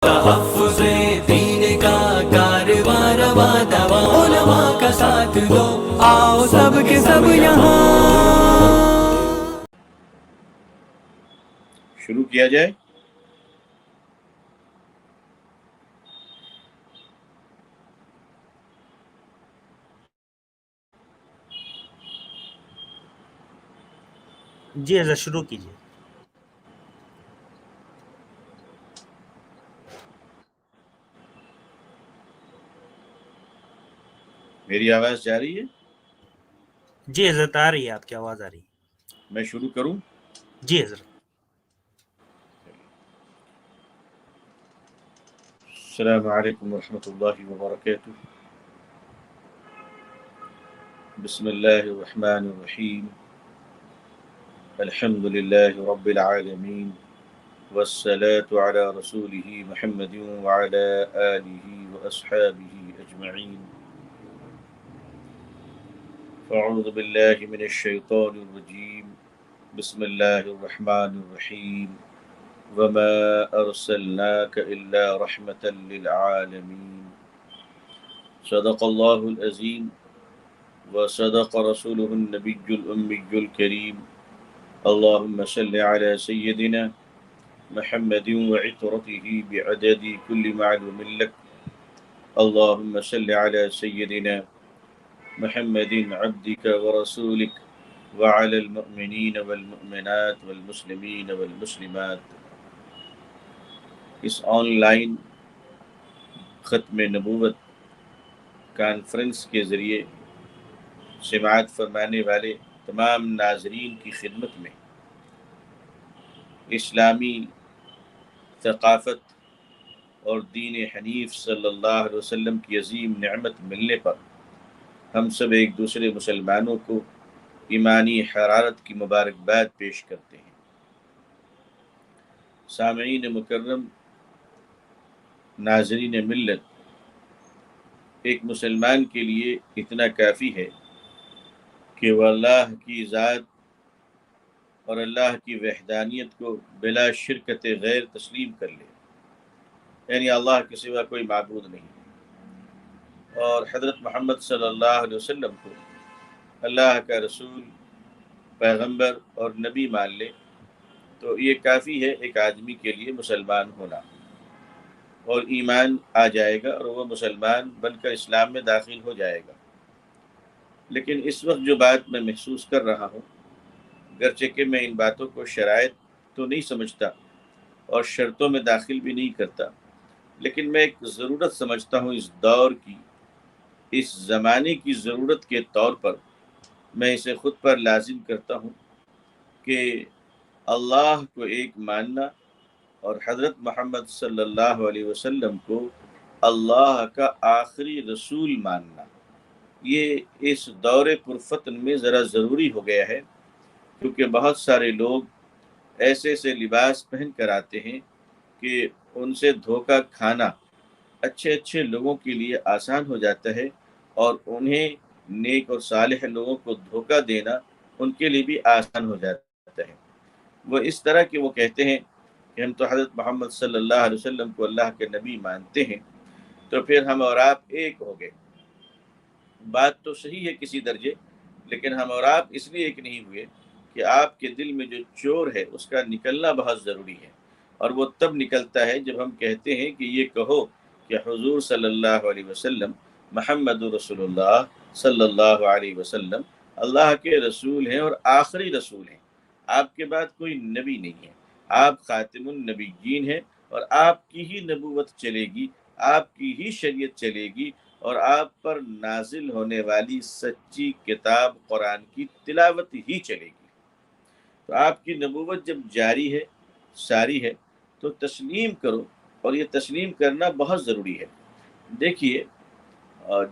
تحفظ دین کا کارواں رواں دواں، علماء کا ساتھ دو، آؤ سب کے سب یہاں۔ شروع کیا جائے۔ جی حضرت شروع کیجیے۔ میری آواز جا رہی ہے؟ جی حضرت آ رہی ہے، آپ کی آواز آ رہی ہے۔ میں شروع کروں؟ جی حضرت۔ السلام علیکم ورحمۃ اللہ وبرکاتہ۔ بسم اللہ الرحمن الرحیم، الحمد للہ رب العالمین، والصلاة علی رسولہ محمد وعلی آلہ واصحابہ اجمعین۔ اعوذ باللہ من الشیطان الرجیم، بسم اللہ الرحمن الرحیم، وما ارسلناک الا رحمۃ للعالمین۔ صدق اللہ العظیم وصدق رسولہ النبی الأمی الکریم۔ اللہم صل علی سیدنا محمد وعطرتہ بعدد کل معلوم لک۔ اللہم صل علی سیدنا محمد عبدک ورسولک وعلی المؤمنین والمؤمنات والمسلمین والمسلمات۔ اس آن لائن ختم نبوت کانفرنس کے ذریعے سماعت فرمانے والے تمام ناظرین کی خدمت میں اسلامی ثقافت اور دین حنیف صلی اللہ علیہ وسلم کی عظیم نعمت ملنے پر ہم سب ایک دوسرے مسلمانوں کو ایمانی حرارت کی مبارکباد پیش کرتے ہیں۔ سامعین مکرم، ناظرین ملت، ایک مسلمان کے لیے اتنا کافی ہے کہ وہ اللہ کی ذات اور اللہ کی وحدانیت کو بلا شرکت غیر تسلیم کر لے، یعنی اللہ کے سوا کوئی معبود نہیں، اور حضرت محمد صلی اللہ علیہ وسلم کو اللہ کا رسول، پیغمبر اور نبی مان لے، تو یہ کافی ہے ایک آدمی کے لیے مسلمان ہونا، اور ایمان آ جائے گا اور وہ مسلمان بن کر اسلام میں داخل ہو جائے گا۔ لیکن اس وقت جو بات میں محسوس کر رہا ہوں، گرچہ کہ میں ان باتوں کو شرائط تو نہیں سمجھتا اور شرطوں میں داخل بھی نہیں کرتا، لیکن میں ایک ضرورت سمجھتا ہوں اس دور کی، اس زمانے کی ضرورت کے طور پر میں اسے خود پر لازم کرتا ہوں کہ اللہ کو ایک ماننا اور حضرت محمد صلی اللہ علیہ وسلم کو اللہ کا آخری رسول ماننا، یہ اس دور پرفتن میں ذرا ضروری ہو گیا ہے، کیونکہ بہت سارے لوگ ایسے ایسے لباس پہن کر آتے ہیں کہ ان سے دھوکہ کھانا اچھے اچھے لوگوں کے لیے آسان ہو جاتا ہے، اور انہیں نیک اور صالح لوگوں کو دھوکہ دینا ان کے لیے بھی آسان ہو جاتا ہے۔ وہ اس طرح کہ وہ کہتے ہیں کہ ہم تو حضرت محمد صلی اللہ علیہ وسلم کو اللہ کے نبی مانتے ہیں، تو پھر ہم اور آپ ایک ہو گئے۔ بات تو صحیح ہے کسی درجے، لیکن ہم اور آپ اس لیے ایک نہیں ہوئے کہ آپ کے دل میں جو چور ہے اس کا نکلنا بہت ضروری ہے، اور وہ تب نکلتا ہے جب ہم کہتے ہیں کہ یہ کہو کہ حضور صلی اللہ علیہ وسلم محمد رسول اللہ صلی اللہ علیہ وسلم اللہ کے رسول ہیں اور آخری رسول ہیں، آپ کے بعد کوئی نبی نہیں ہے، آپ خاتم النبیین ہیں، اور آپ کی ہی نبوت چلے گی، آپ کی ہی شریعت چلے گی، اور آپ پر نازل ہونے والی سچی کتاب قرآن کی تلاوت ہی چلے گی۔ تو آپ کی نبوت جب جاری ہے، ساری ہے، تو تسلیم کرو، اور یہ تسلیم کرنا بہت ضروری ہے۔ دیکھیے،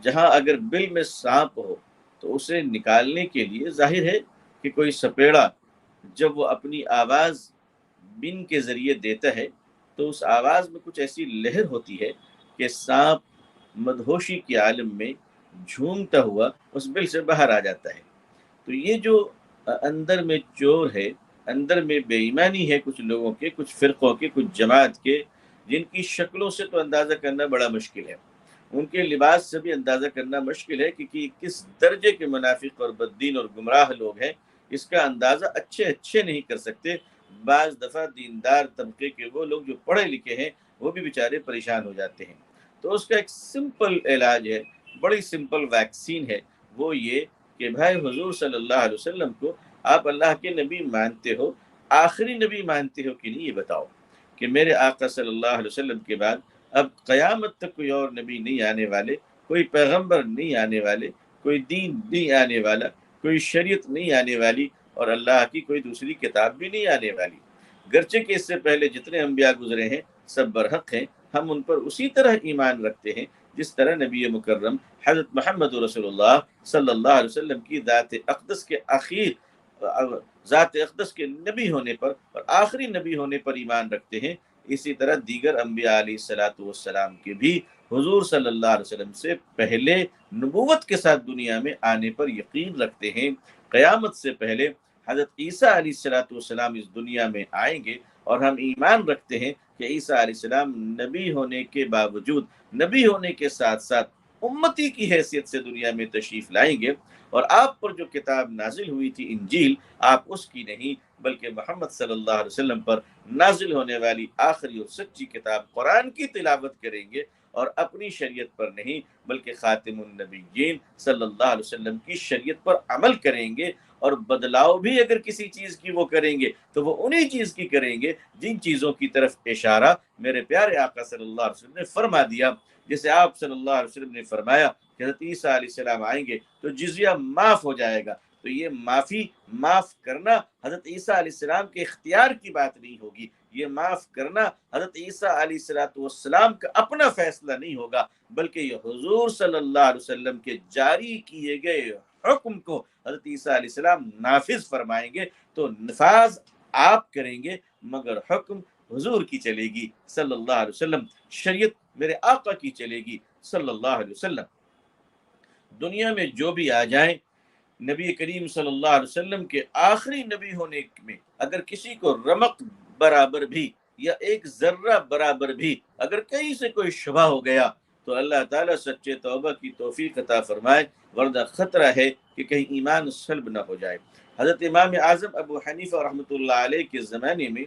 جہاں اگر بل میں سانپ ہو تو اسے نکالنے کے لیے ظاہر ہے کہ کوئی سپیڑا جب وہ اپنی آواز بن کے ذریعے دیتا ہے تو اس آواز میں کچھ ایسی لہر ہوتی ہے کہ سانپ مدہوشی کے عالم میں جھومتا ہوا اس بل سے باہر آ جاتا ہے۔ تو یہ جو اندر میں چور ہے، اندر میں بے ایمانی ہے کچھ لوگوں کے، کچھ فرقوں کے، کچھ جماعت کے، جن کی شکلوں سے تو اندازہ کرنا بڑا مشکل ہے، ان کے لباس سے بھی اندازہ کرنا مشکل ہے کہ کس درجے کے منافق اور بددین اور گمراہ لوگ ہیں، اس کا اندازہ اچھے نہیں کر سکتے۔ بعض دفعہ دیندار طبقے کے وہ لوگ جو پڑھے لکھے ہیں وہ بھی بیچارے پریشان ہو جاتے ہیں۔ تو اس کا ایک سمپل علاج ہے، بڑی سمپل ویکسین ہے، وہ یہ کہ بھائی حضور صلی اللہ علیہ وسلم کو آپ اللہ کے نبی مانتے ہو، آخری نبی مانتے ہو کہ نہیں، یہ بتاؤ کہ میرے آقا صلی اللہ علیہ وسلم کے بعد اب قیامت تک کوئی اور نبی نہیں آنے والے، کوئی پیغمبر نہیں آنے والے، کوئی دین نہیں آنے والا، کوئی شریعت نہیں آنے والی، اور اللہ کی کوئی دوسری کتاب بھی نہیں آنے والی۔ گرچہ کہ اس سے پہلے جتنے انبیاء گزرے ہیں سب برحق ہیں، ہم ان پر اسی طرح ایمان رکھتے ہیں جس طرح نبی مکرم حضرت محمد رسول اللہ صلی اللہ علیہ وسلم کی ذات اقدس کے نبی ہونے پر اور آخری نبی ہونے پر ایمان رکھتے ہیں۔ اسی طرح دیگر انبیاء علیہ الصلاۃ والسلام کے بھی حضور صلی اللہ علیہ وسلم سے پہلے نبوت کے ساتھ دنیا میں آنے پر یقین رکھتے ہیں۔ قیامت سے پہلے حضرت عیسیٰ علیہ الصلاۃ والسلام اس دنیا میں آئیں گے، اور ہم ایمان رکھتے ہیں کہ عیسیٰ علیہ السلام نبی ہونے کے باوجود، نبی ہونے کے ساتھ ساتھ امتی کی حیثیت سے دنیا میں تشریف لائیں گے، اور آپ پر جو کتاب نازل ہوئی تھی انجیل، آپ اس کی نہیں بلکہ محمد صلی اللہ علیہ وسلم پر نازل ہونے والی آخری اور سچی کتاب قرآن کی تلاوت کریں گے، اور اپنی شریعت پر نہیں بلکہ خاتم النبیین صلی اللہ علیہ وسلم کی شریعت پر عمل کریں گے، اور بدلاؤ بھی اگر کسی چیز کی وہ کریں گے تو وہ انہی چیز کی کریں گے جن چیزوں کی طرف اشارہ میرے پیارے آقا صلی اللہ علیہ وسلم نے فرما دیا۔ جیسے آپ صلی اللہ علیہ وسلم نے فرمایا کہ حضرت عیسیٰ علیہ السلام آئیں گے تو جزیہ معاف ہو جائے گا، تو یہ معاف کرنا حضرت عیسیٰ علیہ السلام کے اختیار کی بات نہیں ہوگی، یہ معاف کرنا حضرت عیسیٰ علیہ السلام کا اپنا فیصلہ نہیں ہوگا، بلکہ یہ حضور صلی اللہ علیہ وسلم کے جاری کیے گئے حکم کو حضرت عیسیٰ علیہ السلام نافذ فرمائیں گے، تو نفاذ آپ کریں گے مگر حکم حضور کی چلے گی صلی اللہ علیہ وسلم، شریعت میرے آقا کی چلے گی صلی اللہ علیہ وسلم۔ دنیا میں جو بھی آ جائیں، نبی کریم صلی اللہ علیہ وسلم کے آخری نبی ہونے میں اگر کسی کو رمق برابر بھی یا ایک ذرہ برابر بھی اگر کہیں سے کوئی شبہ ہو گیا تو اللہ تعالیٰ سچے توبہ کی توفیق عطا فرمائے، ورنہ خطرہ ہے کہ کہیں ایمان سلب نہ ہو جائے۔ حضرت امام اعظم ابو حنیفہ رحمۃ اللہ علیہ کے زمانے میں،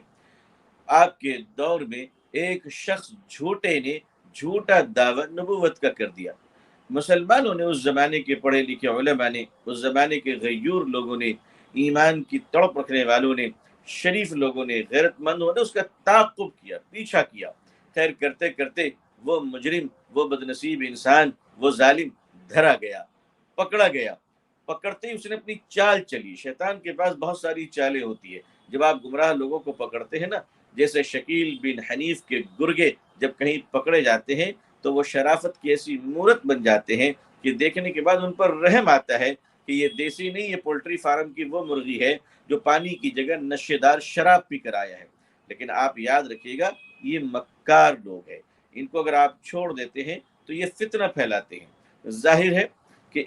آپ کے دور میں، ایک شخص جھوٹے نے جھوٹا دعویٰ نبوت کا کر دیا۔ مسلمانوں نے، اس زمانے کے پڑھے لکھے علماء نے، اس زمانے کے غیور لوگوں نے، ایمان کی تڑپ رکھنے والوں نے، شریف لوگوں نے، غیرت مندوں نے اس کا تعاقب کیا، پیچھا کیا۔ خیر کرتے کرتے وہ مجرم، وہ بدنصیب انسان، وہ ظالم دھرا گیا، پکڑا گیا۔ پکڑتے ہی اس نے اپنی چال چلی۔ شیطان کے پاس بہت ساری چالیں ہوتی ہے۔ جب آپ گمراہ لوگوں کو پکڑتے ہیں نا، جیسے شکیل بن حنیف کے گرگے جب کہیں پکڑے جاتے ہیں تو وہ شرافت کی ایسی مورت بن جاتے ہیں کہ دیکھنے کے بعد ان پر رحم آتا ہے کہ یہ دیسی نہیں، یہ پولٹری فارم کی وہ مرغی ہے جو پانی کی جگہ نشے دار شراب پی کر آیا ہے۔ لیکن آپ یاد رکھیے گا، یہ مکار لوگ ہیں، ان کو اگر آپ چھوڑ دیتے ہیں تو یہ فتنہ پھیلاتے ہیں۔ ظاہر ہے کہ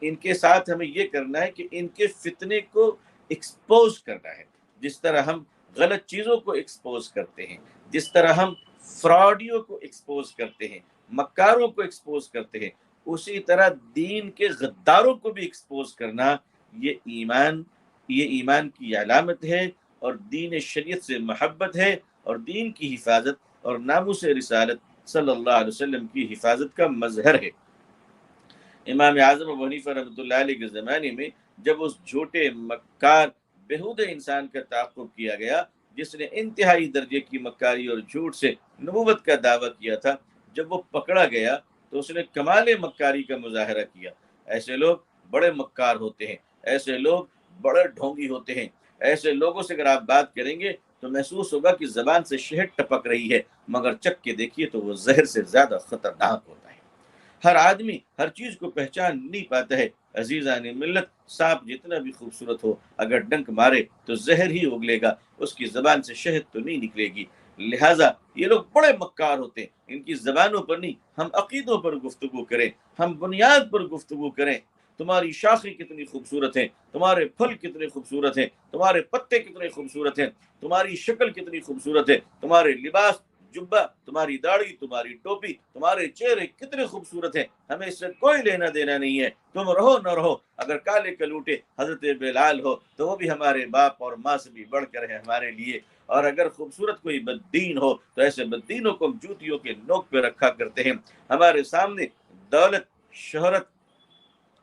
ان کے ساتھ ہمیں یہ کرنا ہے کہ ان کے فتنے کو ایکسپوز کرنا ہے، جس طرح ہم غلط چیزوں کو ایکسپوز کرتے ہیں، جس طرح ہم فراڈیوں کو ایکسپوز کرتے ہیں، مکاروں کو ایکسپوز کرتے ہیں، اسی طرح دین کے غداروں کو بھی ایکسپوز کرنا یہ ایمان کی علامت ہے، اور دین شریعت سے محبت ہے، اور دین کی حفاظت اور ناموس رسالت صلی اللہ علیہ وسلم کی حفاظت کا مظہر ہے۔ امام اعظم ابو حنیفہ رحمۃ اللہ علیہ کے زمانے میں جب اس جھوٹے مکار بےہودہ انسان کا تعاقب کیا گیا جس نے انتہائی درجے کی مکاری اور جھوٹ سے نبوت کا دعویٰ کیا تھا، جب وہ پکڑا گیا تو اس نے کمال مکاری کا مظاہرہ کیا۔ ایسے لوگ بڑے مکار ہوتے ہیں، ایسے لوگ بڑے ڈھونگی ہوتے ہیں، ایسے لوگوں سے اگر آپ بات کریں گے تو محسوس ہوگا کہ زبان سے شہد ٹپک رہی ہے، مگر چکھ کے دیکھیے تو وہ زہر سے زیادہ خطرناک ہوتا ہے۔ ہر آدمی ہر چیز کو پہچان نہیں پاتا ہے۔ عزیزان ملت، سانپ جتنا بھی خوبصورت ہو اگر ڈنک مارے تو زہر ہی اگلے گا، اس کی زبان سے شہد تو نہیں نکلے گی۔ لہٰذا یہ لوگ بڑے مکار ہوتے ہیں، ان کی زبانوں پر نہیں، ہم عقیدوں پر گفتگو کریں، ہم بنیاد پر گفتگو کریں۔ تمہاری شاخیں کتنی خوبصورت ہیں، تمہارے پھل کتنے خوبصورت ہیں، تمہارے پتے کتنے خوبصورت ہیں، تمہاری شکل کتنی خوبصورت ہے، تمہارے لباس جبہ، تمہاری داڑھی، تمہاری ٹوپی، تمہارے چہرے کتنے خوبصورت ہیں، ہمیں اس سے کوئی لینا دینا نہیں ہے، تم رہو نہ رہو۔ اگر کالے کلوٹے حضرت بلال ہو تو وہ بھی ہمارے باپ اور ماں سے بھی بڑھ کر ہے ہمارے لیے، اور اگر خوبصورت کوئی بددین ہو تو ایسے بددینوں کو ہم جوتیوں کے نوک پہ رکھا کرتے ہیں۔ ہمارے سامنے دولت، شہرت،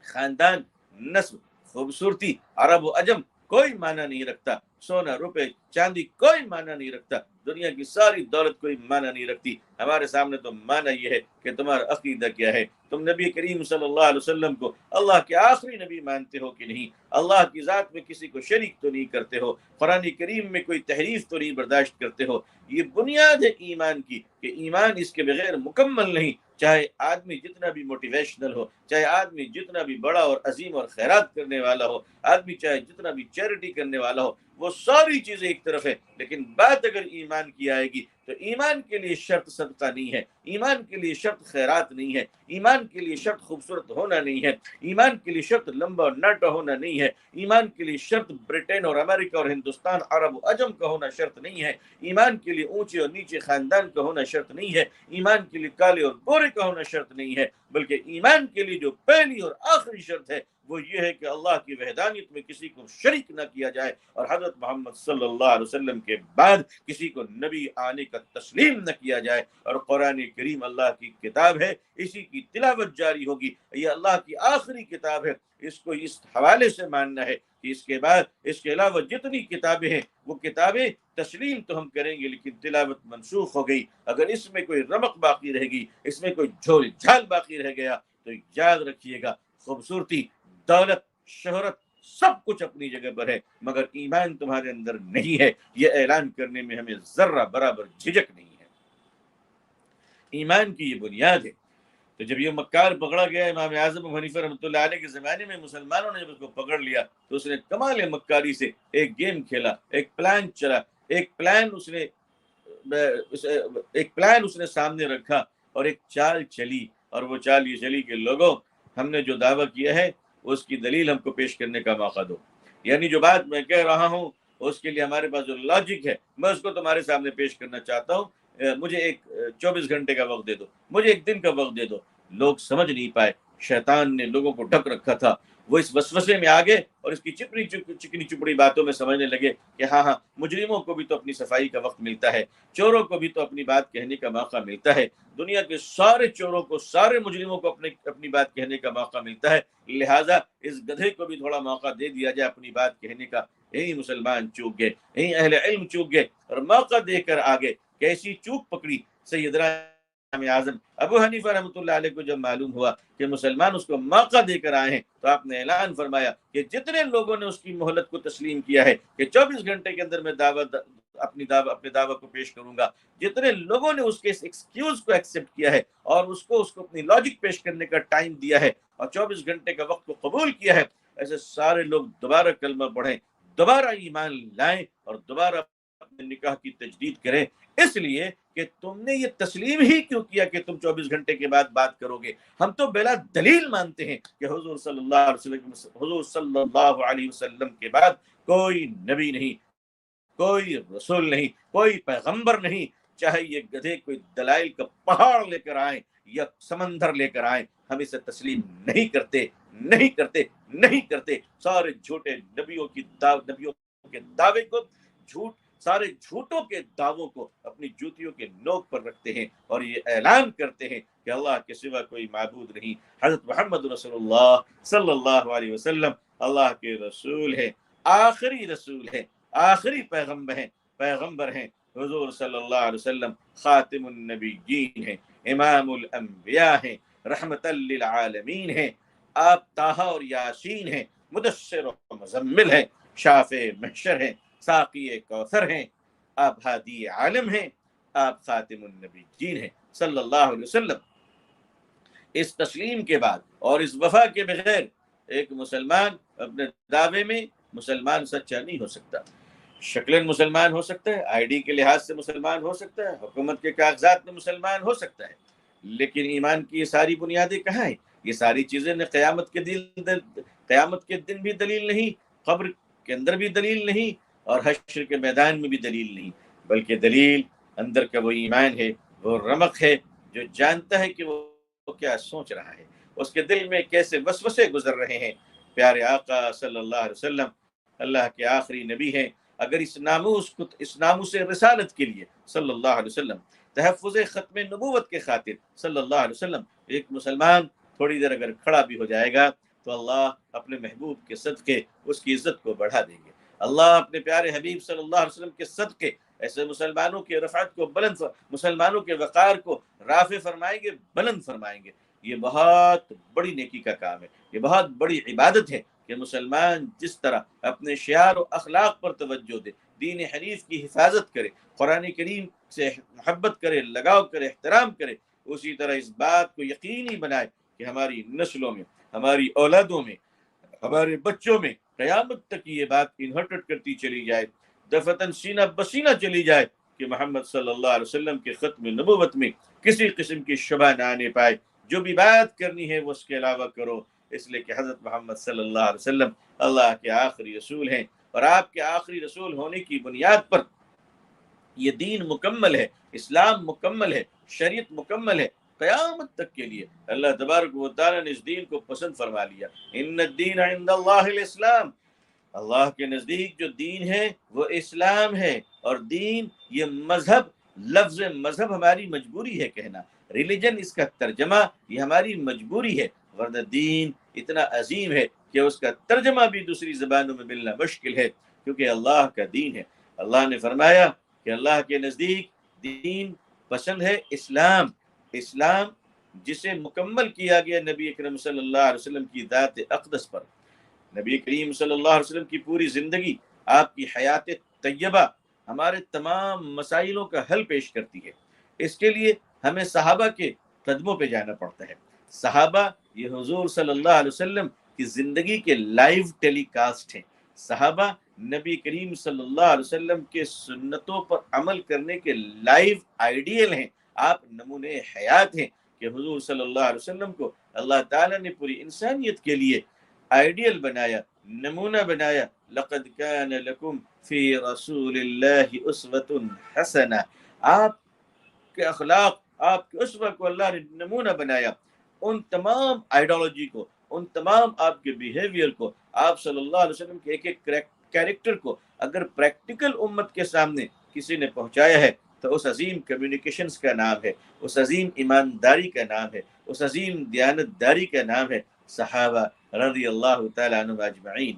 خاندان، نسل، خوبصورتی، عرب و عجم کوئی معنی نہیں رکھتا، سونا، روپے، چاندی کوئی معنی نہیں رکھتا، دنیا کی ساری دولت کوئی معنی نہیں رکھتی۔ ہمارے سامنے تو معنی یہ ہے کہ تمہارا عقیدہ کیا ہے، تم نبی کریم صلی اللہ علیہ وسلم کو اللہ کے آخری نبی مانتے ہو کہ نہیں، اللہ کی ذات میں کسی کو شریک تو نہیں کرتے ہو، قرآن کریم میں کوئی تحریف تو نہیں برداشت کرتے ہو۔ یہ بنیاد ہے ایمان کی کہ ایمان اس کے بغیر مکمل نہیں، چاہے آدمی جتنا بھی موٹیویشنل ہو، چاہے آدمی جتنا بھی بڑا اور عظیم اور خیرات کرنے والا ہو، آدمی چاہے جتنا بھی چیریٹی کرنے والا ہو، وہ ساری چیزیں ایک طرف ہے، لیکن بات اگر ایمان کی آئے گی تو ایمان کے لیے شرط صدقہ نہیں ہے، ایمان کے لیے شرط خیرات نہیں ہے، ایمان کے لیے شرط خوبصورت ہونا نہیں ہے، ایمان کے لیے شرط لمبا اور ناٹا ہونا نہیں ہے، ایمان کے لیے شرط برٹن اور امریکہ اور ہندوستان، عرب و عجم کا ہونا شرط نہیں ہے، ایمان کے لیے اونچے اور نیچے خاندان کا ہونا شرط نہیں ہے، ایمان کے لیے کالے اور گورے کا ہونا شرط نہیں ہے، بلکہ ایمان کے لیے جو پہلی اور آخری شرط ہے وہ یہ ہے کہ اللہ کی وحدانیت میں کسی کو شریک نہ کیا جائے، اور حضرت محمد صلی اللہ علیہ وسلم کے بعد کسی کو نبی آنے کا تسلیم نہ کیا جائے۔ اور قرآن کریم اللہ کی کتاب ہے، اسی کی تلاوت جاری ہوگی، یہ اللہ کی آخری کتاب ہے، اس کو اس حوالے سے ماننا ہے کہ اس کے بعد اس کے علاوہ جتنی کتابیں ہیں وہ کتابیں تسلیم تو ہم کریں گے لیکن تلاوت منسوخ ہو گئی، اگر اس میں کوئی رمق باقی رہ گئی، اس میں کوئی جھول جھال باقی رہ گیا تو یاد رکھیے گا خوبصورتی، دولت، شہرت سب کچھ اپنی جگہ پر ہے، مگر ایمان تمہارے اندر نہیں ہے، یہ اعلان کرنے میں ہمیں ذرہ برابر جھجک نہیں ہے۔ ایمان کی یہ بنیاد ہے۔ تو جب یہ مکار پکڑا گیا، امام اعظم ابو حنیفہ رحمۃ اللہ علیہ کے زمانے میں مسلمانوں نے جب اس کو پکڑ لیا تو اس نے کمال مکاری سے ایک گیم کھیلا، ایک پلان چلا، ایک پلان اس نے سامنے رکھا اور ایک چال چلی، اور وہ چال یہ چلی کہ لوگوں، ہم نے جو دعویٰ کیا ہے اس کی دلیل ہم کو پیش کرنے کا موقع دو، یعنی جو بات میں کہہ رہا ہوں اس کے لیے ہمارے پاس جو لاجک ہے میں اس کو تمہارے سامنے پیش کرنا چاہتا ہوں، مجھے ایک 24 گھنٹے کا وقت دے دو، مجھے ایک دن کا وقت دے دو۔ لوگ سمجھ نہیں پائے، شیطان نے لوگوں کو ڈھک رکھا تھا، وہ اس وسوسے میں آگے اور اس کی چکنی چپڑی باتوں میں سمجھنے لگے کہ ہاں مجرموں کو بھی تو اپنی صفائی کا وقت ملتا ہے، چوروں کو بھی تو اپنی بات کہنے کا موقع ملتا ہے، دنیا کے سارے چوروں کو، سارے مجرموں کو اپنی بات کہنے کا موقع ملتا ہے، لہٰذا اس گدھے کو بھی تھوڑا موقع دے دیا جائے اپنی بات کہنے کا۔ یہی مسلمان چوک گئے، یہی اہل علم چوک گئے اور موقع دے کر آگے کیسی چوک پکڑی سیدنا امام اعظم ابو حنیفہ رحمۃ اللہ علیہ کو جب معلوم ہوا کہ مسلمان اس کو موقع دے کر آئے ہیں تو آپ نے اعلان فرمایا کہ جتنے لوگوں نے اس کی مہلت کو تسلیم کیا ہے کہ 24 گھنٹے کے اندر میں اپنے دعوت کو پیش کروں گا، جتنے لوگوں نے اس کے اس ایکسکیوز کو ایکسیپٹ کیا ہے اور اس کو اپنی لاجک پیش کرنے کا ٹائم دیا ہے اور 24 گھنٹے کا وقت کو قبول کیا ہے، ایسے سارے لوگ دوبارہ کلمہ پڑھیں، دوبارہ ایمان لائیں اور دوبارہ اپنے نکاح کی تجدید کریں، اس لیے کہ تم نے یہ تسلیم ہی کیوں کیا کہ تم 24 گھنٹے کے بعد بات کرو گے؟ ہم تو بلا دلیل مانتے ہیں کہ حضور صلی اللہ علیہ وسلم کے بعد کوئی نبی نہیں، کوئی رسول نہیں، کوئی پیغمبر نہیں، چاہے یہ گدھے کوئی دلائل کا پہاڑ لے کر آئیں یا سمندر لے کر آئیں، ہم اسے تسلیم نہیں کرتے۔ سارے جھوٹے نبیوں کے دعوے کو سارے جھوٹوں کے دعووں کو اپنی جوتیوں کے نوک پر رکھتے ہیں اور یہ اعلان کرتے ہیں کہ اللہ کے سوا کوئی معبود نہیں، حضرت محمد رسول اللہ صلی اللہ علیہ وسلم اللہ کے رسول ہے، آخری رسول ہے، آخری پیغمبر ہیں، حضور صلی اللہ علیہ وسلم خاتم النبیین ہیں، امام الانبیاء ہیں، رحمت للعالمین ہیں، آپ طٰہٰ اور یاسین ہیں، مدثر و مزمل ہیں، شافع محشر ہیں، ساقی کوثر ہیں، آپ ہادی عالم ہیں، آپ خاتم النبیین ہیں صلی اللہ علیہ وسلم۔ اس تسلیم کے بعد اور اس وفا کے بغیر ایک مسلمان اپنے دعوے میں مسلمان سچا نہیں ہو سکتا۔ شکلیں مسلمان ہو سکتا ہے، آئی ڈی کے لحاظ سے مسلمان ہو سکتا ہے، حکومت کے کاغذات میں مسلمان ہو سکتا ہے، لیکن ایمان کی یہ ساری بنیادیں کہاں ہیں؟ یہ ساری چیزیں قیامت کے دن بھی دلیل نہیں، قبر کے اندر بھی دلیل نہیں اور حشر کے میدان میں بھی دلیل نہیں، بلکہ دلیل اندر کا وہ ایمان ہے، وہ رمق ہے جو جانتا ہے کہ وہ کیا سوچ رہا ہے، اس کے دل میں کیسے وسوسے گزر رہے ہیں۔ پیارے آقا صلی اللہ علیہ وسلم اللہ کے آخری نبی ہیں، اگر اس ناموس رسالت کے لیے صلی اللہ علیہ وسلم، تحفظ ختم نبوت کے خاطر صلی اللہ علیہ وسلم ایک مسلمان تھوڑی دیر اگر کھڑا بھی ہو جائے گا تو اللہ اپنے محبوب کے صدقے اس کی عزت کو بڑھا دیں گے۔ اللہ اپنے پیارے حبیب صلی اللہ علیہ وسلم کے صدقے ایسے مسلمانوں کے رفعت کو بلند، مسلمانوں کے وقار کو رافع فرمائیں گے، بلند فرمائیں گے۔ یہ بہت بڑی نیکی کا کام ہے، یہ بہت بڑی عبادت ہے کہ مسلمان جس طرح اپنے شعار و اخلاق پر توجہ دے، دین حنیف کی حفاظت کرے، قرآن کریم سے محبت کرے، لگاؤ کرے، احترام کرے، اسی طرح اس بات کو یقینی بنائے کہ ہماری نسلوں میں، ہماری اولادوں میں، ہمارے بچوں میں قیامت تک یہ بات انہرٹڈ کرتی چلی جائے، دفعتاً سینہ بسینہ چلی جائے کہ محمد صلی اللہ علیہ وسلم کے ختم نبوت میں کسی قسم کی شبہ نہ آنے پائے، جو بھی بات کرنی ہے وہ اس کے علاوہ کرو، اس لیے کہ حضرت محمد صلی اللہ علیہ وسلم اللہ کے آخری رسول ہیں، اور آپ کے آخری رسول ہونے کی بنیاد پر یہ دین مکمل ہے، اسلام مکمل ہے، شریعت مکمل ہے، قیامت تک کے لیے اللہ تبارک و تعالیٰ نے اس دین کو پسند فرما لیا۔ ان الدین عند اللہ الاسلام، اللہ کے نزدیک جو دین ہے وہ اسلام ہے، اور دین یہ مذہب، لفظ مذہب ہماری مجبوری ہے کہنا، ریلیجن اس کا ترجمہ یہ ہماری مجبوری ہے، ورنہ دین اتنا عظیم ہے کہ اس کا ترجمہ بھی دوسری زبانوں میں ملنا مشکل ہے، کیونکہ اللہ کا دین ہے۔ اللہ نے فرمایا کہ اللہ کے نزدیک دین پسند ہے اسلام، اسلام جسے مکمل کیا گیا نبی اکرم صلی اللہ علیہ وسلم کی ذات اقدس پر۔ نبی کریم صلی اللہ علیہ وسلم کی پوری زندگی، آپ کی حیات طیبہ ہمارے تمام مسائلوں کا حل پیش کرتی ہے۔ اس کے لیے ہمیں صحابہ کے قدموں پہ جانا پڑتا ہے۔ صحابہ یہ حضور صلی اللہ علیہ وسلم کی زندگی کے لائیو ٹیلی کاسٹ ہیں۔ صحابہ نبی کریم صلی اللہ علیہ وسلم کے سنتوں پر عمل کرنے کے لائیو آئیڈیل ہیں، آپ نمونے حیات ہیں کہ حضور صلی اللہ علیہ وسلم کو اللہ تعالیٰ نے پوری انسانیت کے لیے آئیڈیل بنایا، نمونہ بنایا۔ لقد کان لکم فی رسول اللہ اسوۃ حسنہ، آپ کے اخلاق، آپ کے اسوہ کو اللہ نے نمونہ بنایا۔ ان تمام آئیڈیالوجی کو، ان تمام آپ کے بیہیویئر کو، آپ صلی اللہ علیہ وسلم کے ایک ایک کیریکٹر کو اگر پریکٹیکل امت کے سامنے کسی نے پہنچایا ہے تو اس عظیم کمیونیکیشنز کا نام ہے، اس عظیم ایمانداری کا نام ہے، اس عظیم دیانتداری کا نام ہے صحابہ رضی اللہ تعالیٰ عنہ اجمعین۔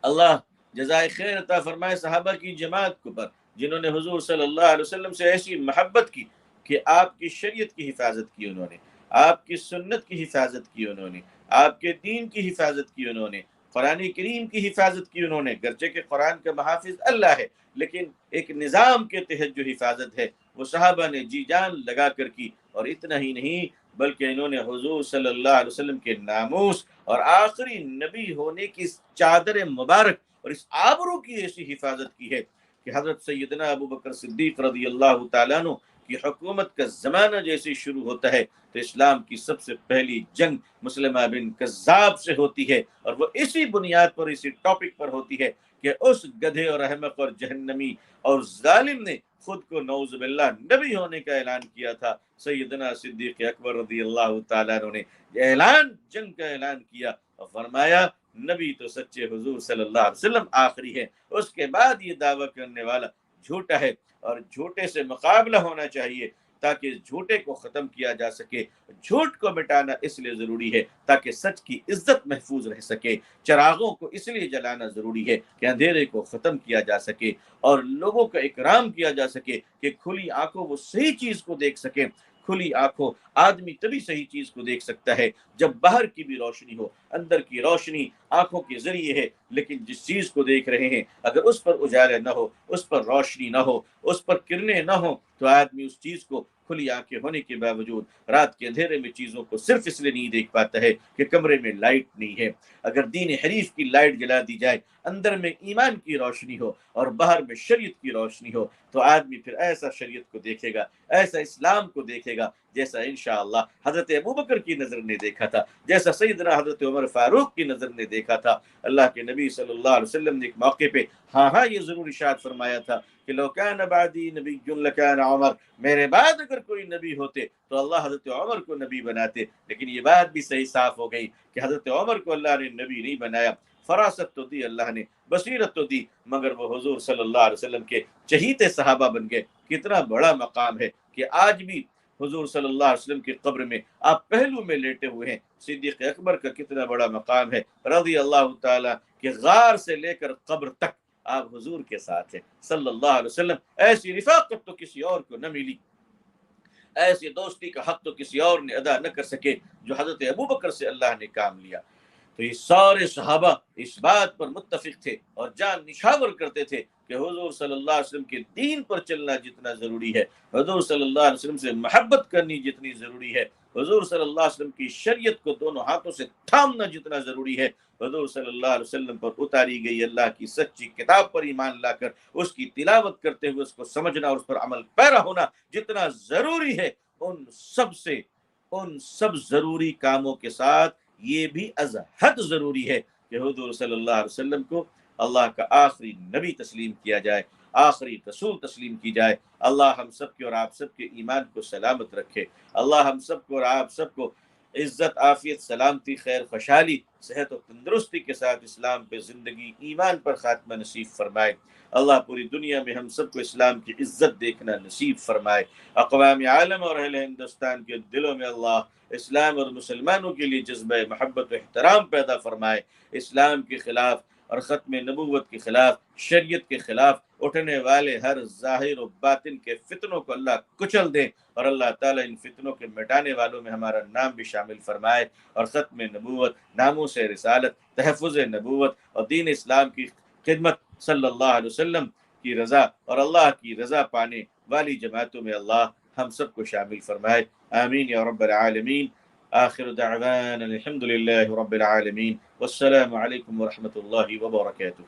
اللہ جزائے خیر عطا فرمائے صحابہ کی جماعت کو پر، جنہوں نے حضور صلی اللہ علیہ وسلم سے ایسی محبت کی کہ آپ کی شریعت کی حفاظت کی انہوں نے، آپ کی سنت کی حفاظت کی انہوں نے، آپ کے دین کی حفاظت کی انہوں نے، قرآن کریم کی حفاظت کی انہوں نے، گرچہ کہ قرآن کا محافظ اللہ ہے لیکن ایک نظام کے تحت جو حفاظت ہے وہ صحابہ نے جی جان لگا کر کی۔ اور اتنا ہی نہیں بلکہ انہوں نے حضور صلی اللہ علیہ وسلم کے ناموس اور آخری نبی ہونے کی چادر مبارک اور اس آبرو کی ایسی حفاظت کی ہے کہ حضرت سیدنا ابو بکر صدیق رضی اللہ تعالیٰ عنہ کی حکومت کا زمانہ جیسے شروع ہوتا ہے تو اسلام کی سب سے پہلی جنگ مسلمہ بن کذاب سے ہوتی ہے، اور وہ اسی بنیاد پر، اسی ٹاپک پر ہوتی ہے کہ اس گدھے اور احمق اور جہنمی اور ظالم نے خود کو نعوذ باللہ نبی ہونے کا اعلان کیا تھا۔ سیدنا صدیق اکبر رضی اللہ تعالیٰ عنہ نے اعلان، جنگ کا اعلان کیا اور فرمایا نبی تو سچے حضور صلی اللہ علیہ وسلم آخری ہے، اس کے بعد یہ دعویٰ کرنے والا جھوٹا ہے، اور جھوٹے سے مقابلہ ہونا چاہیے تاکہ جھوٹے کو ختم کیا جا سکے۔ جھوٹ کو مٹانا اس لیے ضروری ہے تاکہ سچ کی عزت محفوظ رہ سکے۔ چراغوں کو اس لیے جلانا ضروری ہے کہ اندھیرے کو ختم کیا جا سکے اور لوگوں کا اکرام کیا جا سکے کہ کھلی آنکھوں وہ صحیح چیز کو دیکھ سکیں۔ کھلی آنکھوں آدمی تبھی صحیح چیز کو دیکھ سکتا ہے جب باہر کی بھی روشنی ہو، اندر کی روشنی آنکھوں کے ذریعے ہے، لیکن جس چیز کو دیکھ رہے ہیں اگر اس پر اجالے نہ ہو، اس پر روشنی نہ ہو، اس پر کرنیں نہ ہو تو آدمی اس چیز کو کھلی آنکھیں ہونے کے باوجود رات کے اندھیرے میں چیزوں کو صرف اس لیے نہیں دیکھ پاتا ہے کہ کمرے میں لائٹ نہیں ہے۔ اگر دین حنیف کی لائٹ جلا دی جائے، اندر میں ایمان کی روشنی ہو اور باہر میں شریعت کی روشنی ہو تو آدمی پھر ایسا شریعت کو دیکھے گا، ایسا اسلام کو دیکھے گا جیسا انشاءاللہ حضرت ابوبکر کی نظر نے دیکھا تھا، جیسا سیدنا حضرت عمر فاروق کی نظر نے دیکھا تھا۔ اللہ کے نبی صلی اللہ علیہ وسلم نے ایک موقع پہ ہاں یہ ضرور ارشاد فرمایا تھا کہ لو کان بعدی نبی لکان عمر، میرے بعد اگر کوئی نبی ہوتے تو اللہ حضرت عمر کو نبی بناتے، لیکن یہ بات بھی صحیح صاف ہو گئی کہ حضرت عمر کو اللہ نے نبی نہیں بنایا۔ فراست تو دی اللہ نے، بصیرت تو دی، مگر وہ حضور صلی اللہ علیہ وسلم کے چہیتے صحابہ بن گئے۔ کتنا بڑا مقام ہے کہ آج بھی حضور صلی اللہ علیہ وسلم کی قبر میں آپ پہلو میں لیٹے ہوئے ہیں۔ صدیق اکبر کا کتنا بڑا مقام ہے رضی اللہ تعالیٰ، کہ غار سے لے کر قبر تک آپ حضور کے ساتھ ہیں صلی اللہ علیہ وسلم۔ ایسی رفاقت تو کسی اور کو نہ ملی، ایسی دوستی کا حق تو کسی اور نے ادا نہ کر سکے جو حضرت ابوبکر سے اللہ نے کام لیا۔ تو یہ سارے صحابہ اس بات پر متفق تھے اور جان نشاور کرتے تھے کہ حضور صلی اللہ علیہ وسلم کے دین پر چلنا جتنا ضروری ہے، حضور صلی اللہ علیہ وسلم سے محبت کرنی جتنی ضروری ہے، حضور صلی اللہ علیہ وسلم کی شریعت کو دونوں ہاتھوں سے تھامنا جتنا ضروری ہے، حضور صلی اللہ علیہ وسلم پر اتاری گئی اللہ کی سچی کتاب پر ایمان لا کر اس کی تلاوت کرتے ہوئے اس کو سمجھنا اور اس پر عمل پیرا ہونا جتنا ضروری ہے، ان سب ضروری کاموں کے ساتھ یہ بھی از حد ضروری ہے کہ حضور صلی اللہ علیہ وسلم کو اللہ کا آخری نبی تسلیم کیا جائے، آخری رسول تسلیم کی جائے۔ اللہ ہم سب کے اور آپ سب کے ایمان کو سلامت رکھے، اللہ ہم سب کو اور آپ سب کو عزت، عافیت، سلامتی، خیر، خوشحالی، صحت و تندرستی کے ساتھ اسلام پہ زندگی، ایمان پر خاتمہ نصیب فرمائے۔ اللہ پوری دنیا میں ہم سب کو اسلام کی عزت دیکھنا نصیب فرمائے۔ اقوام عالم اور اہل ہندوستان کے دلوں میں اللہ اسلام اور مسلمانوں کے لیے جذبہ محبت و احترام پیدا فرمائے۔ اسلام کے خلاف اور ختم نبوت کے خلاف، شریعت کے خلاف اٹھنے والے ہر ظاہر و باطن کے فتنوں کو اللہ کچل دے، اور اللہ تعالیٰ ان فتنوں کے مٹانے والوں میں ہمارا نام بھی شامل فرمائے، اور ختم نبوت، ناموس رسالت، تحفظ نبوت اور دین اسلام کی خدمت صلی اللہ علیہ وسلم کی رضا اور اللہ کی رضا پانے والی جماعتوں میں اللہ ہم سب کو شامل فرمائے۔ آمین یا رب العالمین۔ آخر دعوانا الحمد للہ رب العالمین، والسلام علیکم ورحمۃ اللہ وبرکاتہ۔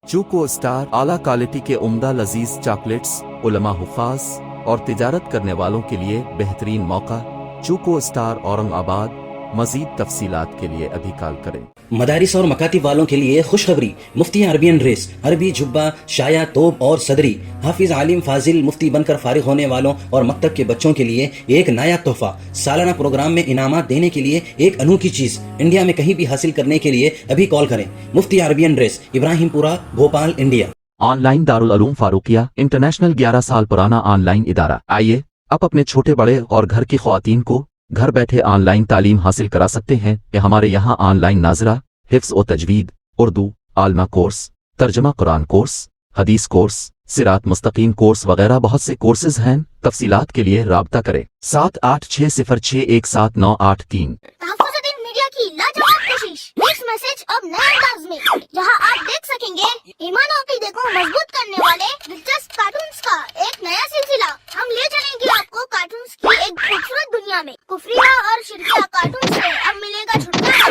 چوکو اسٹار اعلیٰ کوالٹی کے عمدہ لذیذ چاکلیٹس علماء، حفاظ اور تجارت کرنے والوں کے لیے بہترین موقع۔ چوکو اسٹار اورنگ آباد۔ مزید تفصیلات کے لیے ابھی کال کریں۔ مدارس اور مکاتب والوں کے لیے خوشخبری، مفتی عربین ڈریس، عربی جبہ، شایا، توب اور صدری، حافظ عالم فاضل مفتی بن کر فارغ ہونے والوں اور مکتب کے بچوں کے لیے ایک نایاب تحفہ۔ سالانہ پروگرام میں انعامات دینے کے لیے ایک انوکھی چیز انڈیا میں کہیں بھی حاصل کرنے کے لیے ابھی کال کریں۔ مفتی عربین ڈریس، ابراہیم پورہ، Bhopal, India. On line Darul Uloom Farooqia international 11 سال پرانا آن لائن ادارہ۔ آئیے اب اپنے چھوٹے بڑے اور گھر کی خواتین کو گھر بیٹھے آن لائن تعلیم حاصل کرا سکتے ہیں کہ ہمارے یہاں آن لائن ناظرہ، حفظ و تجوید، اردو، عالمہ کورس، ترجمہ قرآن کورس، حدیث کورس، صراط مستقیم کورس وغیرہ بہت سے کورسز ہیں۔ تفصیلات کے لیے رابطہ کریں 7860617983۔ تحفظ الدین میڈیا کی لاجواب کوشش، نیکسٹ میسج اب نئے انداز میں، جہاں آپ دیکھ سکیں گے ایمان و عقیدے کو مضبوط کرنے والے دلچسپ کارٹونز کا ایک نیا سلسلہ۔ ہم لے چلیں گے آپ کو کارٹونز کی ایک خوبصورت دنیا میں۔ کفریہ اور شرکیہ کارٹونز سے اب ملے گا چھٹکارا۔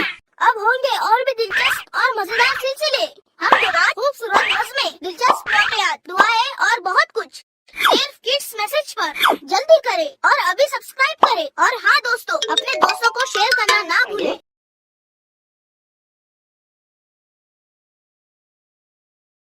اب ہوں گے اور بھی دلچسپ اور مزیدار سلسلے، ہم کے بعد خوبصورت نظمیں، دلچسپ واقعات، دعائیں اور بہت کچھ صرف کڈس میسج پر۔ جلدی کریں اور ابھی سبسکرائب کریں، اور ہاں دوستو، اپنے دوستوں کو شیئر کرنا نہ بھولیں۔